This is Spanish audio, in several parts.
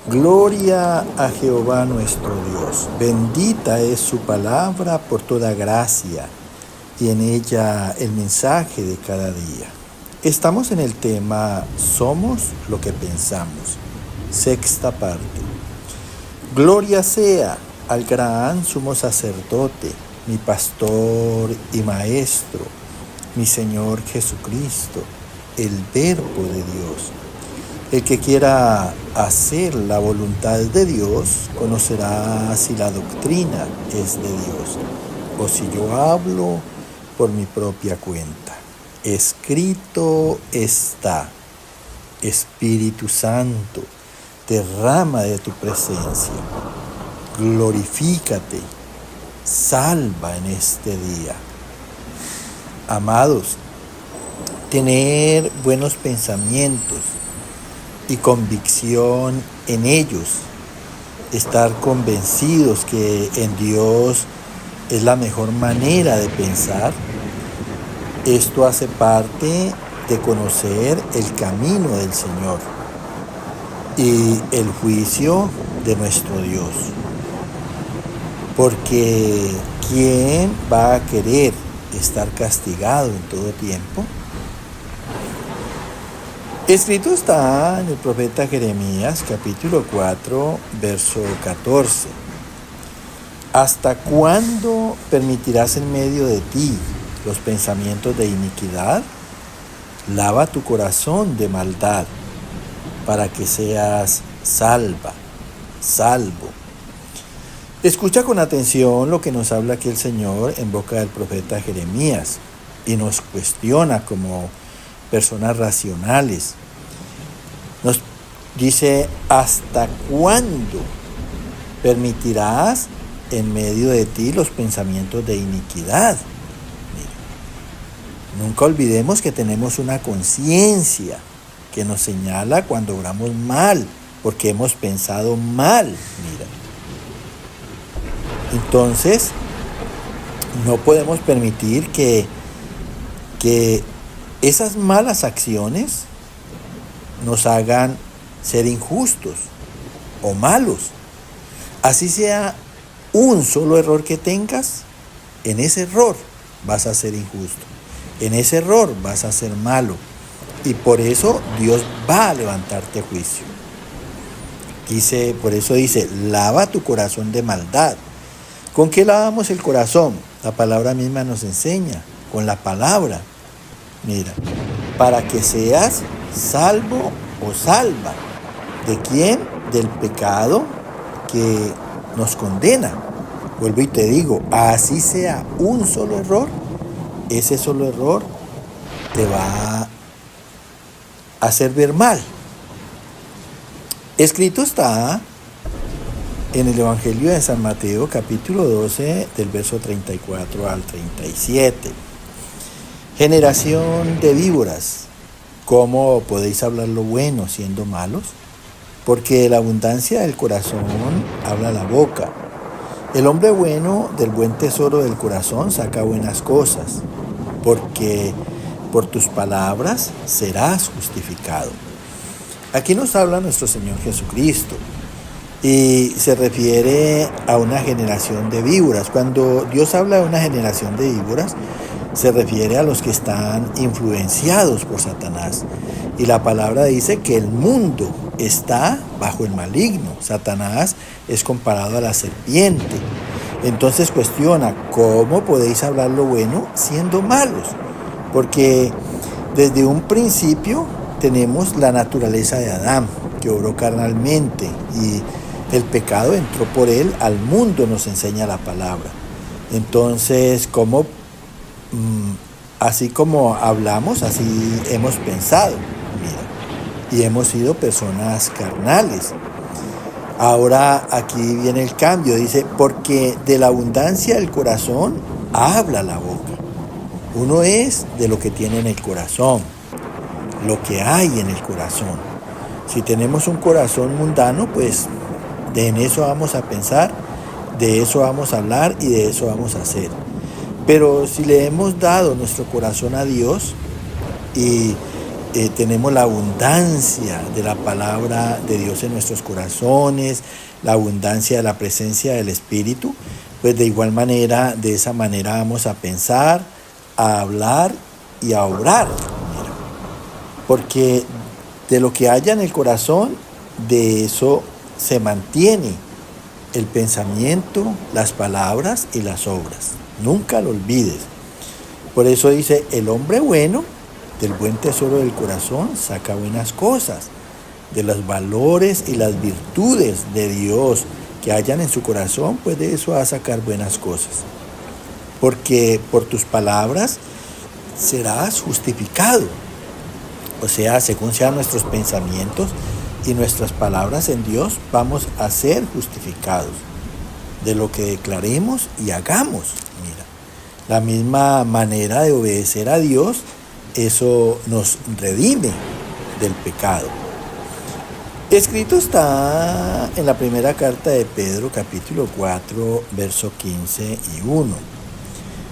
Gloria a Jehová nuestro Dios. Bendita es su palabra por toda gracia y en ella el mensaje de cada día. Estamos en el tema Somos lo que pensamos. Sexta parte. Gloria sea al gran sumo sacerdote, mi pastor y maestro, mi Señor Jesucristo, el Verbo de Dios. El que quiera hacer la voluntad de Dios conocerá si la doctrina es de Dios o si yo hablo por mi propia cuenta. Escrito está: Espíritu Santo, derrama de tu presencia, glorifícate, salva en este día. Amados, tener buenos pensamientos y convicción en ellos, estar convencidos que en Dios es la mejor manera de pensar, esto hace parte de conocer el camino del Señor y el juicio de nuestro Dios. Porque ¿quién va a querer estar castigado en todo tiempo? Escrito está en el profeta Jeremías, capítulo 4, verso 14. ¿Hasta cuándo permitirás en medio de ti los pensamientos de iniquidad? Lava tu corazón de maldad, para que seas salvo. Escucha con atención lo que nos habla aquí el Señor en boca del profeta Jeremías y nos cuestiona como personas racionales. Nos dice: ¿hasta cuándo permitirás en medio de ti los pensamientos de iniquidad? Mira, nunca olvidemos que tenemos una conciencia que nos señala cuando obramos mal, porque hemos pensado mal. Mira, entonces no podemos permitir que esas malas acciones nos hagan ser injustos o malos. Así sea un solo error que tengas, en ese error vas a ser injusto, en ese error vas a ser malo, y por eso Dios va a levantarte juicio. Por eso dice: lava tu corazón de maldad. ¿Con qué lavamos el corazón? La palabra misma nos enseña, con la palabra. Mira, para que seas salvo o salva. ¿De quién? Del pecado que nos condena. Vuelvo y te digo, así sea un solo error, ese solo error te va a hacer ver mal. Escrito está en el Evangelio de San Mateo, capítulo 12, del verso 34 al 37. Generación de víboras, ¿cómo podéis hablar lo bueno siendo malos? Porque de la abundancia del corazón habla la boca. El hombre bueno del buen tesoro del corazón saca buenas cosas, porque por tus palabras serás justificado. Aquí nos habla nuestro Señor Jesucristo y se refiere a una generación de víboras. Cuando Dios habla de una generación de víboras, se refiere a los que están influenciados por Satanás. Y la palabra dice que el mundo está bajo el maligno. Satanás es comparado a la serpiente. Entonces cuestiona: ¿cómo podéis hablar lo bueno siendo malos? Porque desde un principio tenemos la naturaleza de Adán, que obró carnalmente, y el pecado entró por él al mundo, nos enseña la palabra. Entonces, así como hablamos, así hemos pensado. Mira, y hemos sido personas carnales. Ahora aquí viene el cambio, dice: porque de la abundancia del corazón habla la boca. Uno es de lo que tiene en el corazón, lo que hay en el corazón. Si tenemos un corazón mundano, pues en eso vamos a pensar, de eso vamos a hablar y de eso vamos a hacer. Pero si le hemos dado nuestro corazón a Dios y tenemos la abundancia de la palabra de Dios en nuestros corazones, la abundancia de la presencia del Espíritu, pues de igual manera, de esa manera vamos a pensar, a hablar y a obrar. Mira, porque de lo que haya en el corazón, de eso se mantiene el pensamiento, las palabras y las obras. Nunca lo olvides. Por eso dice, el hombre bueno, del buen tesoro del corazón, saca buenas cosas. De los valores y las virtudes de Dios que hayan en su corazón, pues de eso va a sacar buenas cosas. Porque por tus palabras serás justificado. O sea, según sean nuestros pensamientos y nuestras palabras en Dios, vamos a ser justificados de lo que declaremos y hagamos. Mira, la misma manera de obedecer a Dios, eso nos redime del pecado. Escrito está en la primera carta de Pedro, capítulo 4, verso 15 y 1.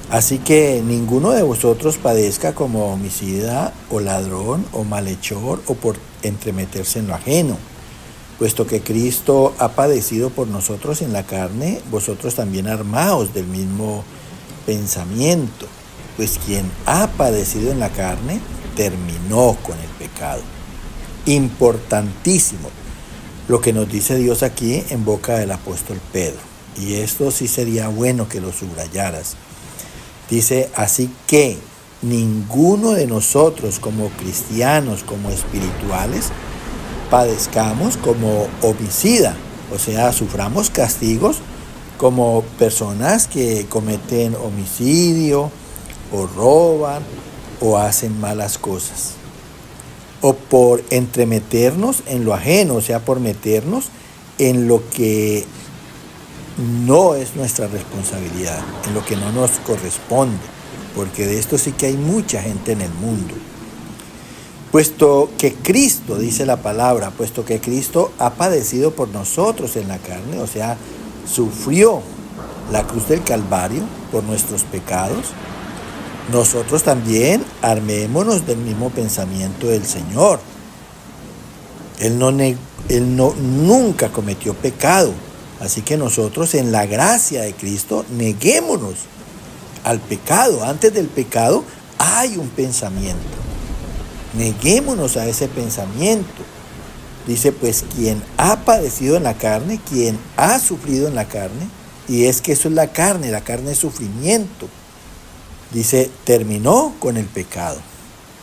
Así que ninguno de vosotros padezca como homicida o ladrón o malhechor o por entremeterse en lo ajeno. Puesto que Cristo ha padecido por nosotros en la carne, vosotros también armaos del mismo pensamiento. Pues quien ha padecido en la carne, terminó con el pecado. Importantísimo lo que nos dice Dios aquí en boca del apóstol Pedro. Y esto sí sería bueno que lo subrayaras. Dice, así que ninguno de nosotros como cristianos, como espirituales, padezcamos como homicida, o sea, suframos castigos como personas que cometen homicidio o roban o hacen malas cosas, o por entremeternos en lo ajeno, o sea, por meternos en lo que no es nuestra responsabilidad, en lo que no nos corresponde, porque de esto sí que hay mucha gente en el mundo. Puesto que Cristo, dice la palabra, puesto que Cristo ha padecido por nosotros en la carne, o sea, sufrió la cruz del Calvario por nuestros pecados, nosotros también armémonos del mismo pensamiento del Señor. Él nunca cometió pecado. Así que nosotros en la gracia de Cristo neguémonos al pecado. Antes del pecado hay un pensamiento. Neguémonos a ese pensamiento. Dice, pues quien ha padecido en la carne, quien ha sufrido en la carne, y es que eso es la carne es sufrimiento. Dice, terminó con el pecado.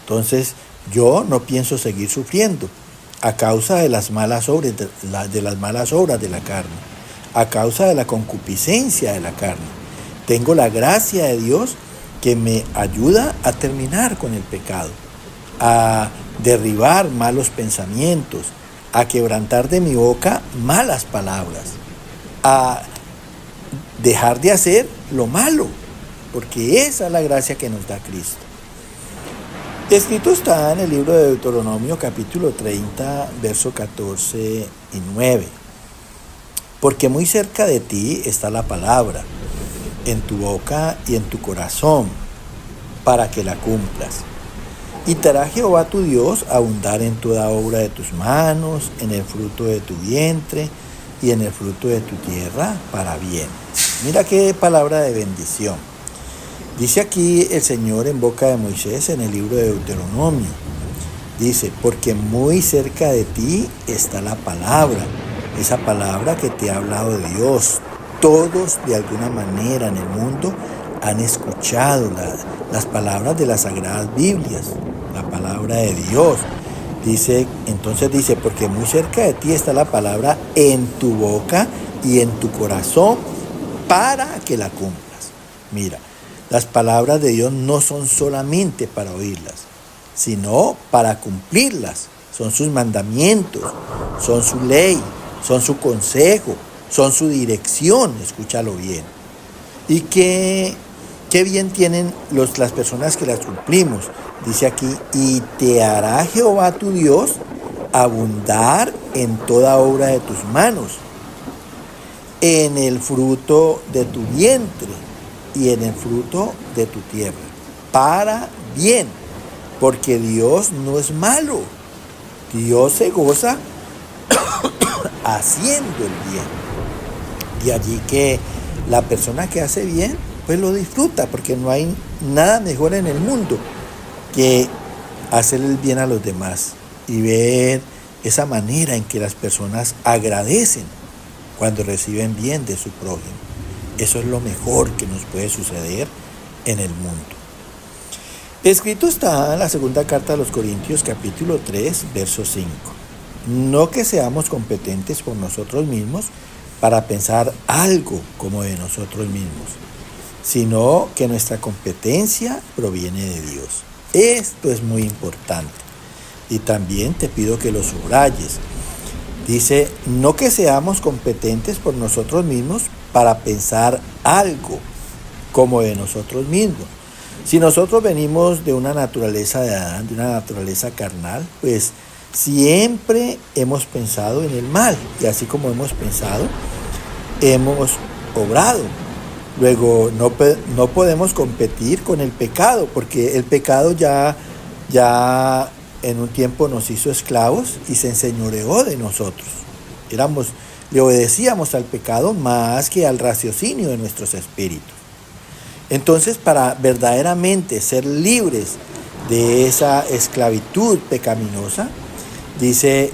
Entonces yo no pienso seguir sufriendo a causa de las malas obras de la carne. A causa de la concupiscencia de la carne. Tengo la gracia de Dios que me ayuda a terminar con el pecado, a derribar malos pensamientos, a quebrantar de mi boca malas palabras, a dejar de hacer lo malo, porque esa es la gracia que nos da Cristo. Escrito está en el libro de Deuteronomio capítulo 30, verso 14 y 9. Porque muy cerca de ti está la palabra, en tu boca y en tu corazón, para que la cumplas. Y te hará Jehová tu Dios abundar en toda obra de tus manos, en el fruto de tu vientre y en el fruto de tu tierra, para bien. Mira qué palabra de bendición. Dice aquí el Señor en boca de Moisés en el libro de Deuteronomio. Dice, porque muy cerca de ti está la palabra. Esa palabra que te ha hablado de Dios. Todos de alguna manera en el mundo han escuchado las palabras de las Sagradas Biblias, la palabra de Dios. Entonces dice, porque muy cerca de ti está la palabra en tu boca y en tu corazón para que la cumplas. Mira, las palabras de Dios no son solamente para oírlas, sino para cumplirlas. Son sus mandamientos, son su ley, son su consejo, son su dirección, escúchalo bien. Y qué bien tienen las personas que las cumplimos. Dice aquí, y te hará Jehová tu Dios abundar en toda obra de tus manos, en el fruto de tu vientre y en el fruto de tu tierra, para bien. porque Dios no es malo. Dios se goza haciendo el bien. De allí que la persona que hace bien, pues lo disfruta, porque no hay nada mejor en el mundo que hacer el bien a los demás y ver esa manera en que las personas agradecen cuando reciben bien de su prójimo. Eso es lo mejor que nos puede suceder en el mundo. Escrito está en la segunda carta a los Corintios, capítulo 3, verso 5. No que seamos competentes por nosotros mismos para pensar algo como de nosotros mismos, sino que nuestra competencia proviene de Dios. Esto es muy importante y también te pido que lo subrayes. Dice, no que seamos competentes por nosotros mismos para pensar algo como de nosotros mismos. Si nosotros venimos de una naturaleza de Adán, de una naturaleza carnal, pues siempre hemos pensado en el mal, y así como hemos pensado, hemos obrado. Luego no podemos competir con el pecado, porque el pecado ya en un tiempo nos hizo esclavos y se enseñoreó de nosotros. Le obedecíamos al pecado más que al raciocinio de nuestros espíritus. Entonces, para verdaderamente ser libres de esa esclavitud pecaminosa, dice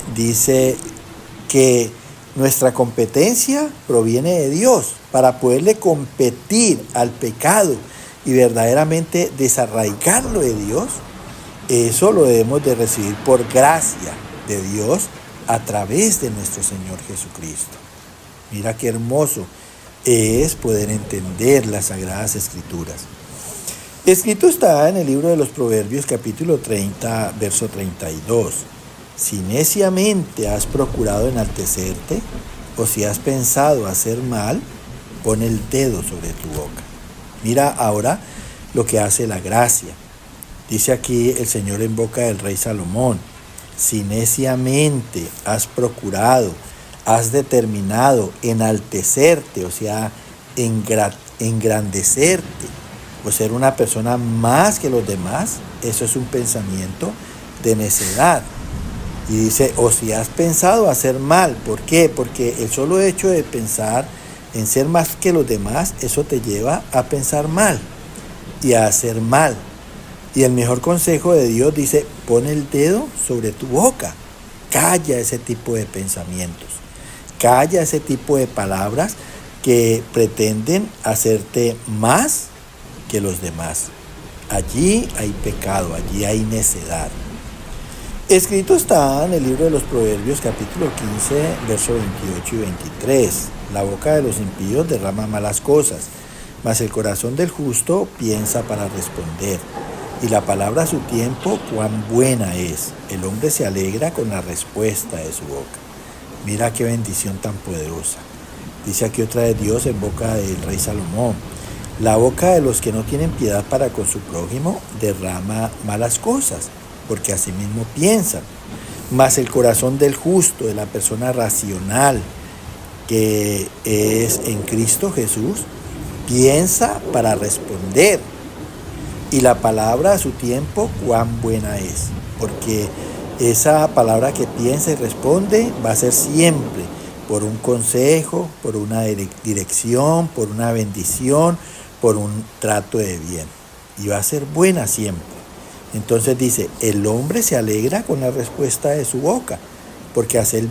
que nuestra competencia proviene de Dios. Para poderle competir al pecado y verdaderamente desarraigarlo de Dios, eso lo debemos de recibir por gracia de Dios a través de nuestro Señor Jesucristo. Mira qué hermoso es poder entender las Sagradas Escrituras. Escrito está en el libro de los Proverbios, capítulo 30, verso 32. Si neciamente has procurado enaltecerte, o si has pensado hacer mal, pon el dedo sobre tu boca. Mira ahora lo que hace la gracia. Dice aquí el Señor en boca del rey Salomón, si neciamente has procurado, has determinado enaltecerte, o sea, engrandecerte, o ser una persona más que los demás, eso es un pensamiento de necedad. Y dice, o si has pensado hacer mal, ¿por qué? Porque el solo hecho de pensar en ser más que los demás, eso te lleva a pensar mal y a hacer mal. Y el mejor consejo de Dios dice, pon el dedo sobre tu boca, calla ese tipo de pensamientos, calla ese tipo de palabras que pretenden hacerte más que los demás. Allí hay pecado, allí hay necedad. Escrito está en el libro de los Proverbios, capítulo 15, verso 28 y 23. La boca de los impíos derrama malas cosas, mas el corazón del justo piensa para responder. Y la palabra a su tiempo, cuán buena es. El hombre se alegra con la respuesta de su boca. Mira qué bendición tan poderosa. Dice aquí otra de Dios en boca del rey Salomón. La boca de los que no tienen piedad para con su prójimo derrama malas cosas, porque asimismo piensan. Mas el corazón del justo, de la persona racional que es en Cristo Jesús, piensa para responder. Y la palabra a su tiempo, cuán buena es. Porque esa palabra que piensa y responde va a ser siempre por un consejo, por una dirección, por una bendición, por un trato de bien. Y va a ser buena siempre. Entonces dice, el hombre se alegra con la respuesta de su boca. Porque hacer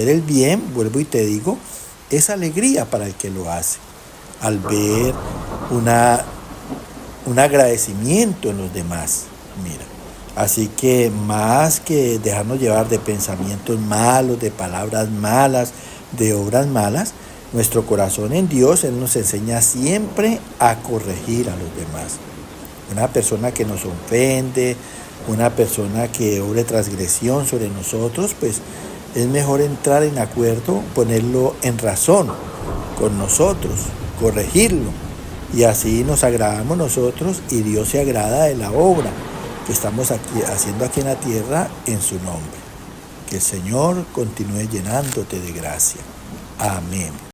el bien, vuelvo y te digo, es alegría para el que lo hace. Al ver un agradecimiento en los demás. Mira, así que más que dejarnos llevar de pensamientos malos, de palabras malas, de obras malas, nuestro corazón en Dios, Él nos enseña siempre a corregir a los demás. Una persona que nos ofende, una persona que obre transgresión sobre nosotros, pues es mejor entrar en acuerdo, ponerlo en razón con nosotros, corregirlo. Y así nos agradamos nosotros y Dios se agrada de la obra que estamos haciendo aquí en la tierra en su nombre. Que el Señor continúe llenándote de gracia. Amén.